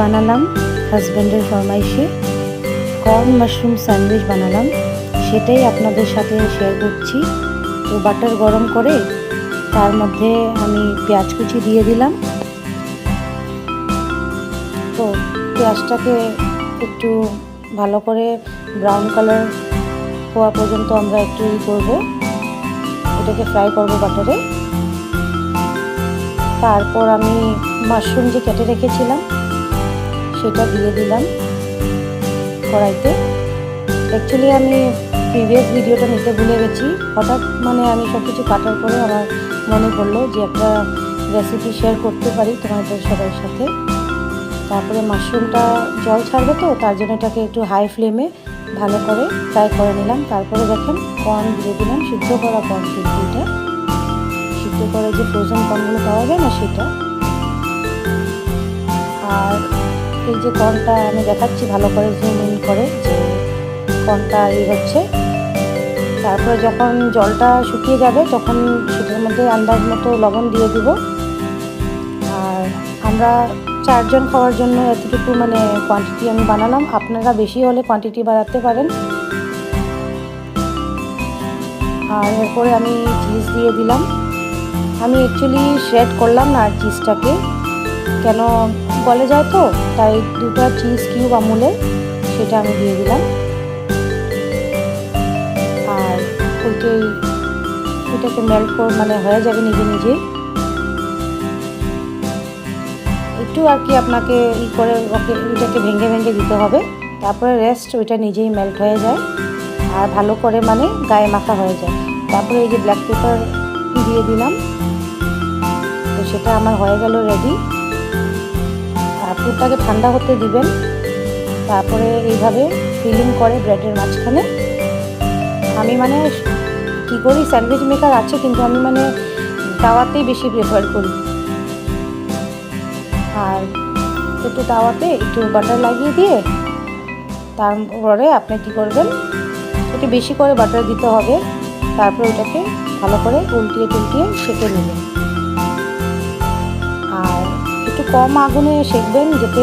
বানালাম হাজব্যান্ডের ফরমাইশে corn mushroom sandwich বানালাম, সেটাই আপনাদের সাথে শেয়ার করছি। তো বাটার গরম করে তার মধ্যে আমি পেঁয়াজ কুচি দিয়ে দিলাম। তো পেঁয়াজটাকে একটু ভালো করে ব্রাউন কালার হওয়া পর্যন্ত আমরা একটু করবো, এটাকে ফ্রাই করবো বাটারে। তারপর আমি মাশরুম যে কেটে রেখেছিলাম সেটা দিয়ে দিলাম কড়াইতে। অ্যাকচুয়ালি আমি প্রিভিয়াস ভিডিওটা নিতে ভুলে গেছি, হঠাৎ আমি সব কিছু কাটার পরে আমার মনে পড়লো যে একটা রেসিপি শেয়ার করতে পারি তোমাদের সবার সাথে। তারপরে মাশরুমটা জল ছাড়বে, তো তার জন্য এটাকে একটু হাই ফ্লেমে ভালো করে ফ্রাই করে নিলাম। তারপরে দেখেন কর্ন দিয়ে দিলাম, সিদ্ধ করা কর্ন, কিন্তু এটা সিদ্ধ করে যে ফ্রোজেন কর্নগুলো পাওয়া যায় না সেটা। আর এই যে কর্নটা আমি দেখাচ্ছি ভালো করে জুম ইন করে যে কর্নটা হচ্ছে। তারপরে যখন জলটা শুকিয়ে যাবে তখন সেটার মধ্যে আন্দাজ মতো লবণ দিয়ে দিব। আর আমরা 4 জন খাওয়ার জন্য এতটুকু কোয়ান্টিটি আমি বানালাম, আপনারা বেশি হলে কোয়ান্টিটি বাড়াতে পারেন। আর এরপরে আমি চিজ দিয়ে দিলাম। আমি অ্যাকচুয়ালি শ্রেড করলাম না আর চিজটাকে, কেন গলে যায় তো, তাই 2টা চিজ কিউব আমুলের সেটা আমি দিয়ে দিলাম। আর ওইটাকে মেল্ট হয়ে যাবে নিজে নিজে, একটু আর কি আপনাকে করে ওইটাকে ভেঙে ভেঙে দিতে হবে। তারপরে রেস্ট ওইটা নিজেই মেল্ট হয়ে যায় আর ভালো করে গায়ে মাখা হয়ে যায়। তারপরে এই যে ব্ল্যাক পেপার দিয়ে দিলাম, তো সেটা আমার হয়ে গেল রেডি। আর পুরটাকে ঠান্ডা হতে দিবেন। তারপরে এইভাবে ফিলিং করে ব্রেডের মাঝখানে আমি কি করি, স্যান্ডউইচ মেকার আছে কিন্তু আমি তাওয়াতেই বেশি প্রেফার করি। আর একটু তাওয়াতে একটু বাটার লাগিয়ে দিয়ে তারপরে আপনি কী করবেন, একটু বেশি করে বাটার দিতে হবে। তারপরে ওটাকে ভালো করে উল্টিয়ে টুলটিয়ে সেঁকে নেবেন। আর একটু কম আগুনে সেঁকবেন যাতে